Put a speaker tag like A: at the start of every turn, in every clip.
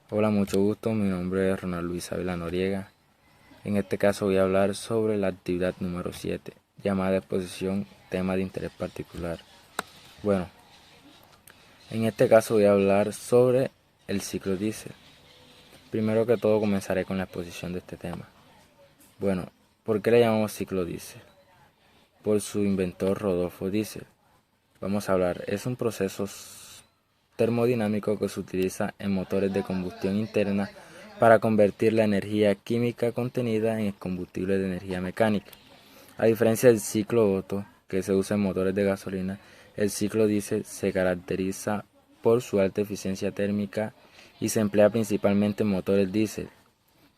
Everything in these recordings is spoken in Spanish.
A: Hola, mucho gusto. Mi nombre es Ronald Luis Ávila Noriega. En este caso voy a hablar sobre la actividad número 7, llamada exposición, tema de interés particular. Bueno, en este caso voy a hablar sobre el ciclo diésel. Primero que todo comenzaré con la exposición de este tema. Bueno, ¿por qué le llamamos ciclo diésel? Por su inventor Rodolfo Diesel. Vamos a hablar, es un proceso termodinámico que se utiliza en motores de combustión interna para convertir la energía química contenida en el combustible de energía mecánica. A diferencia del ciclo Otto, que se usa en motores de gasolina, el ciclo diésel se caracteriza por su alta eficiencia térmica y se emplea principalmente en motores diésel.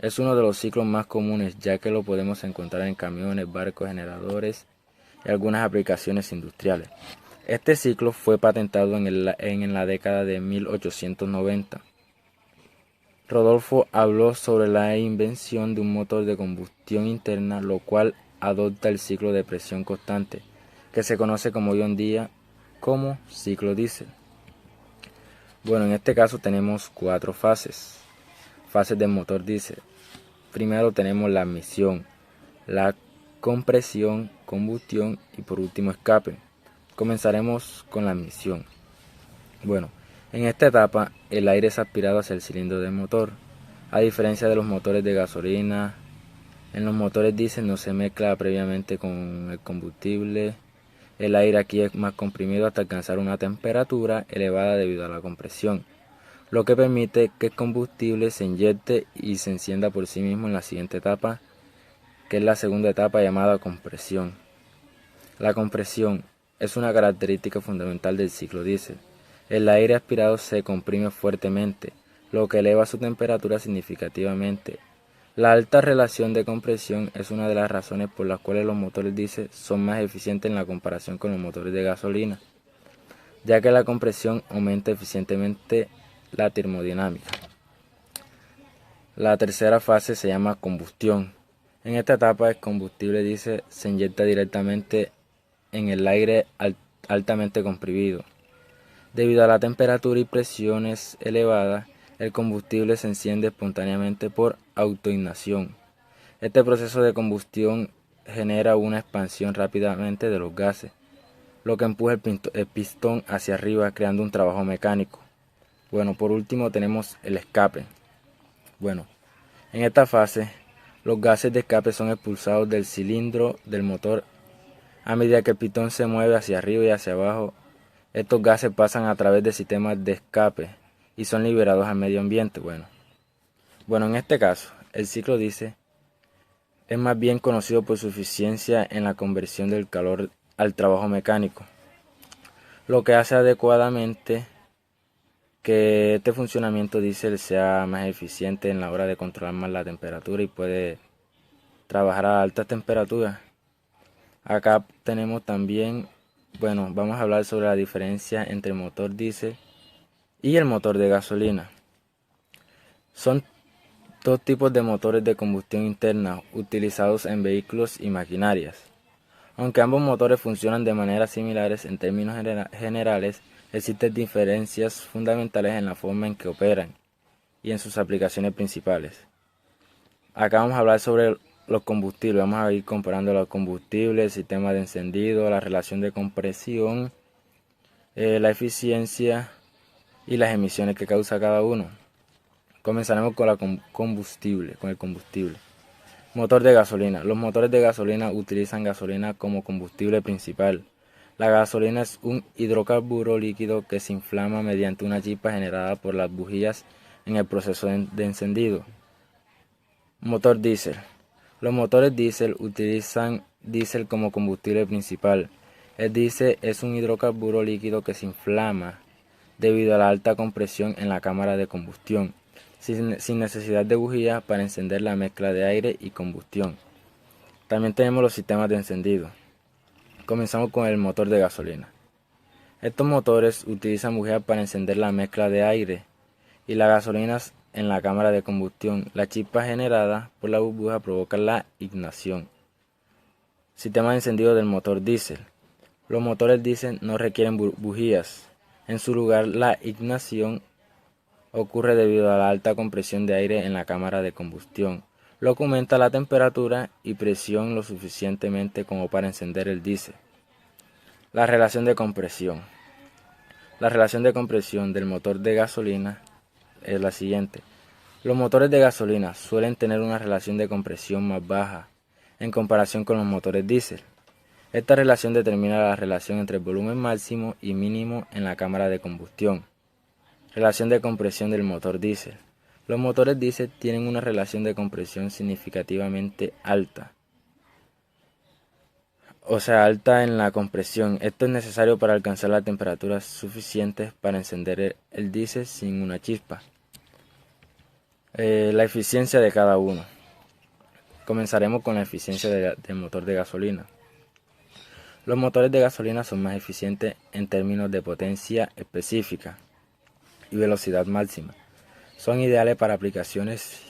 A: Es uno de los ciclos más comunes, ya que lo podemos encontrar en camiones, barcos, generadores y algunas aplicaciones industriales. Este ciclo fue patentado en la década de 1890. Rodolfo habló sobre la invención de un motor de combustión interna, lo cual adopta el ciclo de presión constante, que se conoce como hoy en día como ciclo diésel. Bueno, en este caso tenemos cuatro fases del motor diésel. Primero tenemos la admisión, la compresión, combustión y por último escape. Comenzaremos con la admisión. Bueno, en esta etapa el aire es aspirado hacia el cilindro del motor. A diferencia de los motores de gasolina, en los motores diésel no se mezcla previamente con el combustible. El aire aquí es más comprimido hasta alcanzar una temperatura elevada debido a la compresión, lo que permite que el combustible se inyecte y se encienda por sí mismo en la siguiente etapa, que es la segunda etapa llamada compresión. La compresión es una característica fundamental del ciclo diésel. El aire aspirado se comprime fuertemente, lo que eleva su temperatura significativamente. La alta relación de compresión es una de las razones por las cuales los motores diésel son más eficientes en la comparación con los motores de gasolina, ya que la compresión aumenta eficientemente la termodinámica. La tercera fase se llama combustión. En esta etapa el combustible diésel se inyecta directamente en el aire altamente comprimido. Debido a la temperatura y presiones elevadas, el combustible se enciende espontáneamente por autoignición. Este proceso de combustión genera una expansión rápidamente de los gases, lo que empuja el pistón hacia arriba creando un trabajo mecánico. Bueno, por último tenemos el escape. Bueno, en esta fase, los gases de escape son expulsados del cilindro del motor a medida que el pistón se mueve hacia arriba y hacia abajo. Estos gases pasan a través de sistemas de escape y son liberados al medio ambiente. Bueno, en este caso, el ciclo diésel es más bien conocido por su eficiencia en la conversión del calor al trabajo mecánico, lo que hace adecuadamente que este funcionamiento diésel sea más eficiente en la hora de controlar más la temperatura y puede trabajar a altas temperaturas. Acá tenemos también, bueno, vamos a hablar sobre la diferencia entre el motor diésel y el motor de gasolina. Son dos tipos de motores de combustión interna utilizados en vehículos y maquinarias. Aunque ambos motores funcionan de manera similares en términos generales, existen diferencias fundamentales en la forma en que operan y en sus aplicaciones principales. Acá vamos a hablar sobre los combustibles, vamos a ir comparando los combustibles, el sistema de encendido, la relación de compresión, la eficiencia y las emisiones que causa cada uno. Comenzaremos con con el combustible. Motor de gasolina. Los motores de gasolina utilizan gasolina como combustible principal. La gasolina es un hidrocarburo líquido que se inflama mediante una chispa generada por las bujías en el proceso de encendido. Motor diésel. Los motores diésel utilizan diésel como combustible principal. El diésel es un hidrocarburo líquido que se inflama debido a la alta compresión en la cámara de combustión, sin necesidad de bujías para encender la mezcla de aire y combustión. También tenemos los sistemas de encendido. Comenzamos con el motor de gasolina. Estos motores utilizan bujías para encender la mezcla de aire y la gasolina en la cámara de combustión. La chispa generada por la burbuja provoca la ignición. Sistema de encendido del motor diésel. Los motores diésel no requieren bujías. En su lugar, la ignición ocurre debido a la alta compresión de aire en la cámara de combustión, lo que aumenta la temperatura y presión lo suficientemente como para encender el diésel. La relación de compresión. La relación de compresión del motor de gasolina es la siguiente. Los motores de gasolina suelen tener una relación de compresión más baja en comparación con los motores diésel. Esta relación determina la relación entre el volumen máximo y mínimo en la cámara de combustión. Relación de compresión del motor diésel. Los motores diésel tienen una relación de compresión significativamente alta. O sea, alta en la compresión. Esto es necesario para alcanzar las temperaturas suficientes para encender el diésel sin una chispa. La eficiencia de cada uno. Comenzaremos con la eficiencia del motor de gasolina. Los motores de gasolina son más eficientes en términos de potencia específica y velocidad máxima. Son ideales para aplicaciones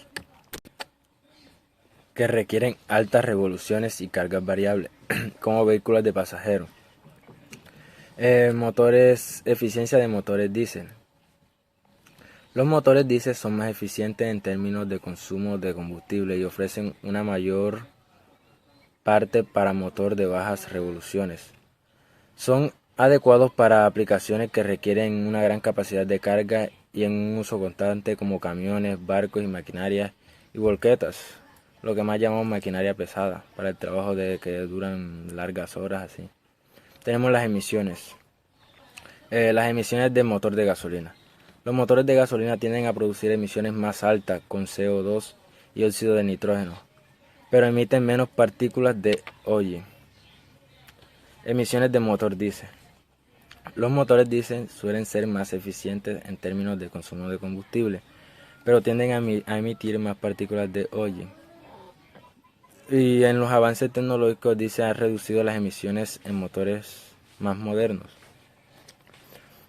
A: que requieren altas revoluciones y cargas variables, como vehículos de pasajeros. Eficiencia de motores diésel. Los motores diésel son más eficientes en términos de consumo de combustible y ofrecen una mayor parte para motor de bajas revoluciones. Son adecuados para aplicaciones que requieren una gran capacidad de carga y en un uso constante como camiones, barcos y maquinarias y volquetas, lo que más llamamos maquinaria pesada, para el trabajo de que duran largas horas así. Tenemos las emisiones. Las emisiones del motor de gasolina. Los motores de gasolina tienden a producir emisiones más altas con CO2 y óxido de nitrógeno, pero emiten menos partículas de hollín. Emisiones de motor diésel. Los motores diésel suelen ser más eficientes en términos de consumo de combustible, pero tienden a emitir más partículas de hollín. Y en los avances tecnológicos diésel han reducido las emisiones en motores más modernos.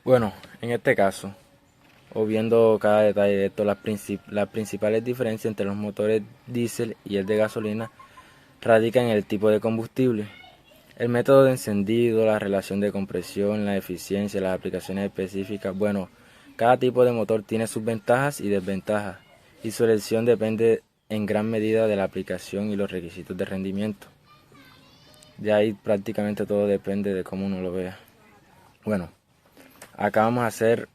A: Bueno, en este caso, o viendo cada detalle de esto, las principales diferencias entre los motores diésel y el de gasolina radican en el tipo de combustible, el método de encendido, la relación de compresión, la eficiencia, las aplicaciones específicas. Bueno, cada tipo de motor tiene sus ventajas y desventajas, y su elección depende en gran medida de la aplicación y los requisitos de rendimiento. De ahí prácticamente todo depende de cómo uno lo vea. Bueno, acá vamos a hacer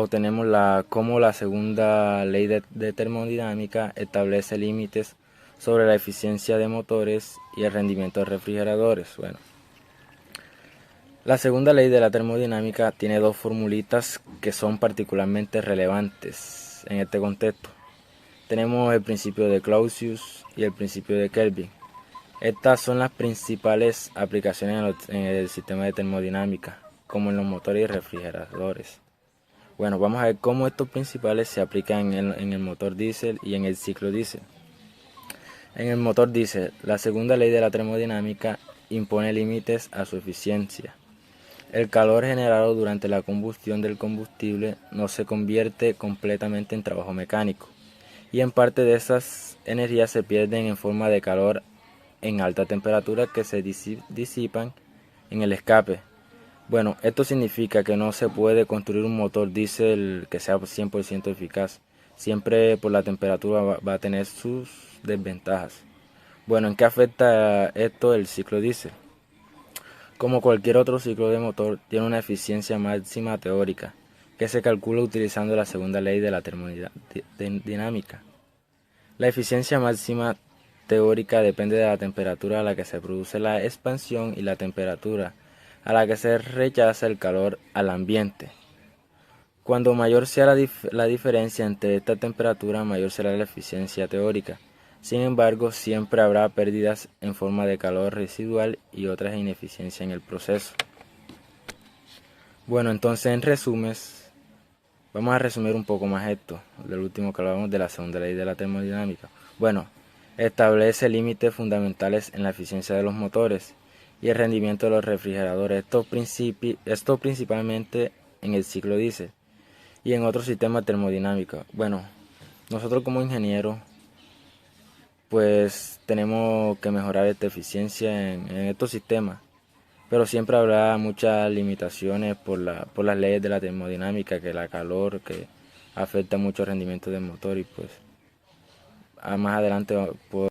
A: tenemos cómo la segunda ley de termodinámica establece límites sobre la eficiencia de motores y el rendimiento de refrigeradores. Bueno, la segunda ley de la termodinámica tiene dos formulitas que son particularmente relevantes en este contexto. Tenemos el principio de Clausius y el principio de Kelvin. Estas son las principales aplicaciones en el sistema de termodinámica, como en los motores y refrigeradores. Bueno, vamos a ver cómo estos principales se aplican en el motor diésel y en el ciclo diésel. En el motor diésel, la segunda ley de la termodinámica impone límites a su eficiencia. El calor generado durante la combustión del combustible no se convierte completamente en trabajo mecánico, y en parte de esas energías se pierden en forma de calor en alta temperatura que se disipan en el escape. Bueno, esto significa que no se puede construir un motor diésel que sea 100% eficaz. Siempre por la temperatura va a tener sus desventajas. Bueno, ¿en qué afecta esto el ciclo diésel? Como cualquier otro ciclo de motor, tiene una eficiencia máxima teórica, que se calcula utilizando la segunda ley de la termodinámica. La eficiencia máxima teórica depende de la temperatura a la que se produce la expansión y la temperatura a la que se rechaza el calor al ambiente. Cuando mayor sea la diferencia entre esta temperatura, mayor será la eficiencia teórica. Sin embargo, siempre habrá pérdidas en forma de calor residual y otras ineficiencias en el proceso. Bueno, entonces en resumen, vamos a resumir un poco más esto, del último que hablamos de la segunda ley de la termodinámica. Bueno, establece límites fundamentales en la eficiencia de los motores y el rendimiento de los refrigeradores, esto principalmente en el ciclo diésel y en otros sistemas termodinámicos. Bueno, nosotros como ingenieros pues tenemos que mejorar esta eficiencia en estos sistemas, pero siempre habrá muchas limitaciones por las leyes de la termodinámica, que la calor, que afecta mucho el rendimiento del motor y pues más adelante puedo